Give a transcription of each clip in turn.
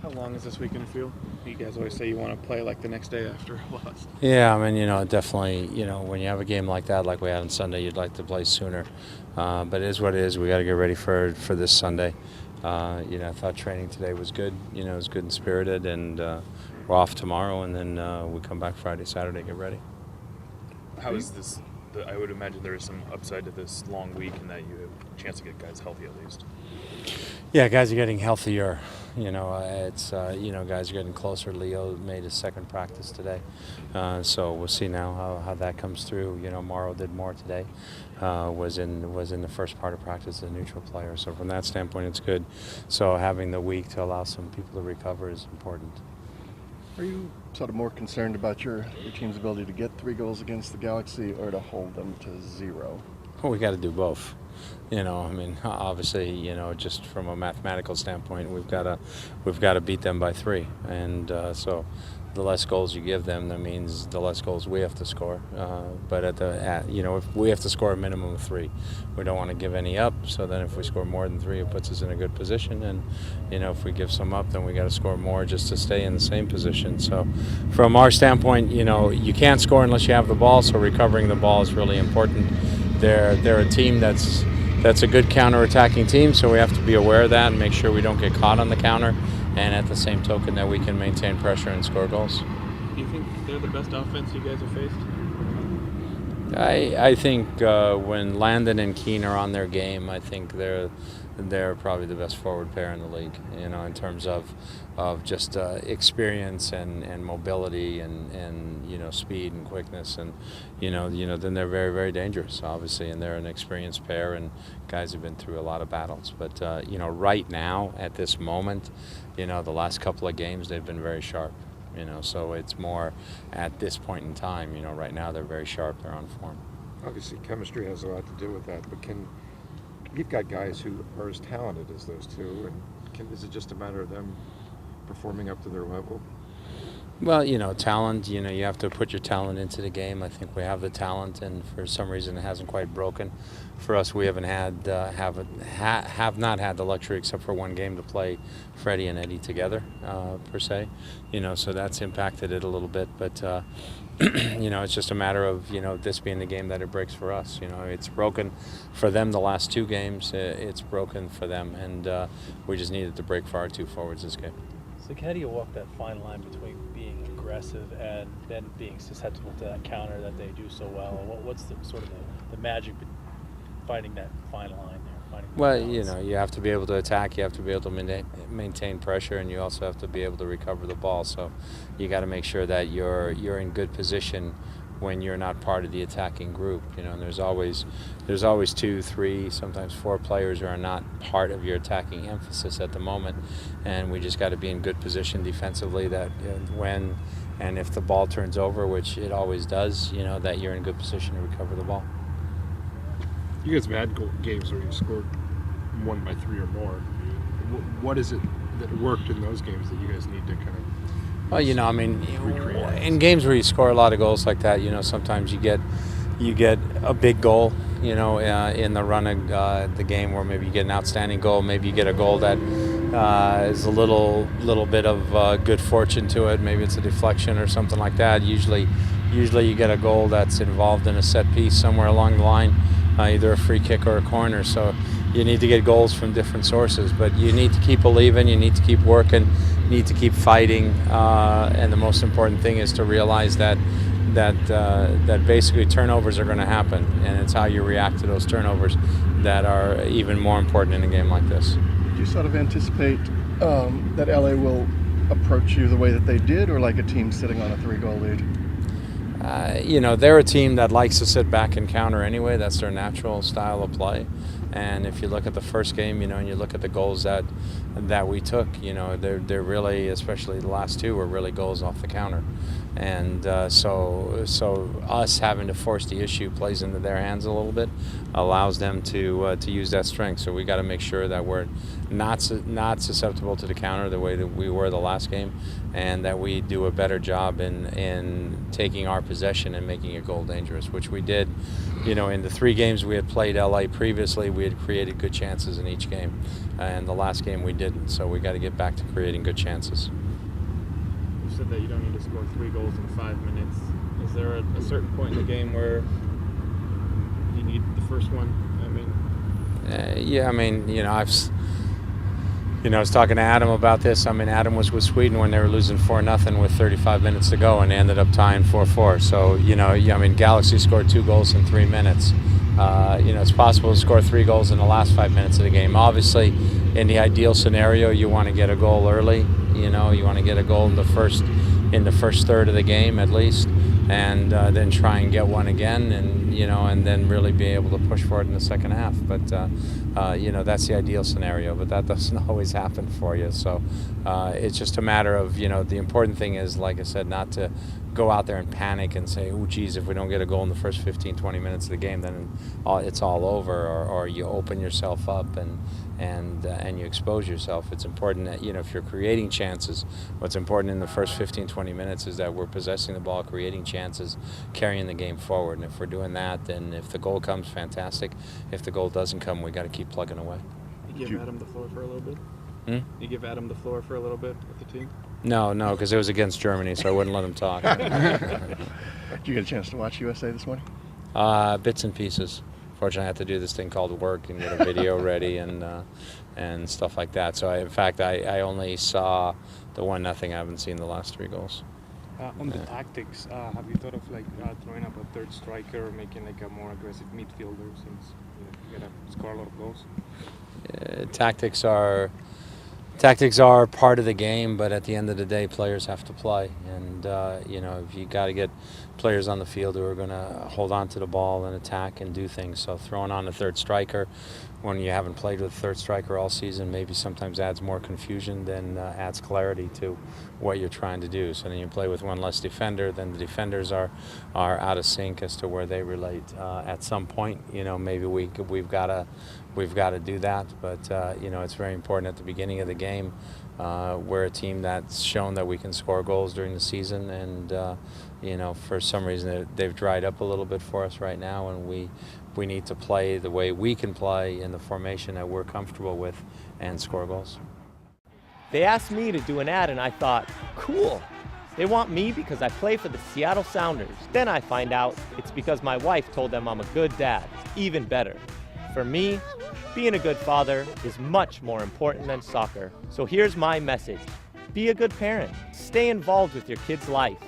How long is this weekend feel? You guys always say you want to play like the next day after a loss. Yeah, I mean, definitely, when you have a game like that, like we had on Sunday, you'd like to play sooner. But it is what it is. We got to get ready for this Sunday. I thought training today was good. It was good and spirited, and we're off tomorrow, and then we come back Friday, Saturday, get ready. How is this? I would imagine there is some upside to this long week, and that you have a chance to get guys healthy at least. Yeah, guys are getting healthier. Guys are getting closer. Leo made his second practice today, so we'll see now how that comes through. Morrow did more today. Was in the first part of practice as a neutral player. So from that standpoint, it's good. So having the week to allow some people to recover is important. Are you sort of more concerned about your team's ability to get 3 goals against the Galaxy or to hold them to 0? Well, we got to do both. Obviously, just from a mathematical standpoint, we've got to beat them by 3, and so the less goals you give them, that means the less goals we have to score. But if we have to score a minimum of 3, we don't want to give any up. So then, if we score more than 3, it puts us in a good position. And if we give some up, then we got to score more just to stay in the same position. So, from our standpoint, you can't score unless you have the ball. So recovering the ball is really important. They're a team that's a good counter-attacking team, so we have to be aware of that and make sure we don't get caught on the counter, and at the same token that we can maintain pressure and score goals. Do you think they're the best offense you guys have faced? I think when Landon and Keane are on their game, I think they're probably the best forward pair in the league. In terms of just experience and mobility and speed and quickness, and then they're very, very dangerous, obviously, and they're an experienced pair, and guys have been through a lot of battles. But right now at this moment, the last couple of games they've been very sharp. So it's more at this point in time. Right now they're very sharp. They're on form. Obviously, chemistry has a lot to do with that. But you've got guys who are as talented as those two, and is it just a matter of them performing up to their level? Well, talent. You have to put your talent into the game. I think we have the talent, and for some reason it hasn't quite broken. For us, we haven't had have not had the luxury, except for one game, to play Freddie and Eddie together per se. So that's impacted it a little bit. But it's just a matter of this being the game that it breaks for us. It's broken for them the last 2 games. It's broken for them, and we just needed to break for our 2 forwards this game. So how do you walk that fine line between being aggressive and then being susceptible to that counter that they do so well? What's the sort of the magic finding that fine line there? Well, you have to be able to attack, you have to be able to maintain pressure, and you also have to be able to recover the ball. So you got to make sure that you're in good position when you're not part of the attacking group. And there's always 2, 3, sometimes 4 players who are not part of your attacking emphasis at the moment, and we just got to be in good position defensively that when and if the ball turns over, which it always does, that you're in good position to recover the ball. You guys have had games where you scored 1 by 3 or more. What is it that worked in those games that you guys need to kind of? Well, in games where you score a lot of goals like that, sometimes you get a big goal, in the run of the game, where maybe you get an outstanding goal, maybe you get a goal that is a little bit of good fortune to it. Maybe it's a deflection or something like that. Usually you get a goal that's involved in a set piece somewhere along the line, either a free kick or a corner. So you need to get goals from different sources, but you need to keep believing, you need to keep working, you need to keep fighting, and the most important thing is to realize that basically turnovers are going to happen, and it's how you react to those turnovers that are even more important in a game like this. Do you sort of anticipate that LA will approach you the way that they did, or like a team sitting on a 3-goal lead? They're a team that likes to sit back and counter anyway. That's their natural style of play. And if you look at the first game, and you look at the goals that we took, they're really, especially the last 2, were really goals off the counter. And so us having to force the issue plays into their hands a little bit, allows them to use that strength. So we got to make sure that we're not susceptible to the counter the way that we were the last game, and that we do a better job in taking our possession and making it goal dangerous, which we did. In the 3 games we had played LA previously, we had created good chances in each game, and the last game we didn't. So we got to get back to creating good chances. You said that you don't need to score 3 goals in 5 minutes. Is there a certain point in the game where you need the first one? Yeah, I was talking to Adam about this. Adam was with Sweden when they were losing 4-0 with 35 minutes to go, and they ended up tying 4-4. So, Galaxy scored 2 goals in 3 minutes. It's possible to score 3 goals in the last 5 minutes of the game. Obviously, in the ideal scenario, you want to get a goal early. You want to get a goal in the first third of the game at least, and then try and get one again, and then really be able to push for it in the second half. But that's the ideal scenario, but that doesn't always happen for you. So it's just a matter of, the important thing is, like I said, not to go out there and panic and say, oh geez, if we don't get a goal in the first 15-20 minutes of the game, then it's all over, or you open yourself up and you expose yourself. It's important that, if you're creating chances, what's important in the first 15-20 minutes is that we're possessing the ball, creating chances, carrying the game forward. And if we're doing that, then if the goal comes, fantastic. If the goal doesn't come, we got to keep plugging away. You give Adam the floor for a little bit? You give Adam the floor for a little bit with the team? No, because it was against Germany, so I wouldn't let him talk. Did you get a chance to watch USA this morning? Bits and pieces. Fortunately, I had to do this thing called work and get a video ready and stuff like that. So, in fact, I only saw the 1-0. I haven't seen the last 3 goals. On the tactics, have you thought of throwing up a third striker or making a more aggressive midfielder, since you gotta score a lot of goals? Tactics are part of the game, but at the end of the day, players have to play. And, if you got to get players on the field who are going to hold on to the ball and attack and do things. So throwing on a third striker when you haven't played with a third striker all season maybe sometimes adds more confusion than adds clarity to what you're trying to do. So then you play with one less defender, then the defenders are out of sync as to where they relate. At some point, maybe we've got to do that, but it's very important at the beginning of the game. We're a team that's shown that we can score goals during the season, and for some reason they've dried up a little bit for us right now, and we need to play the way we can play in the formation that we're comfortable with and score goals. They asked me to do an ad, and I thought, cool. They want me because I play for the Seattle Sounders. Then I find out it's because my wife told them I'm a good dad. Even better. For me, being a good father is much more important than soccer. So here's my message. Be a good parent. Stay involved with your kid's life.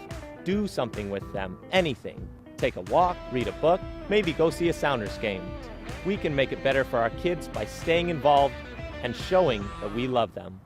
Do something with them, anything. Take a walk, read a book, maybe go see a Sounders game. We can make it better for our kids by staying involved and showing that we love them.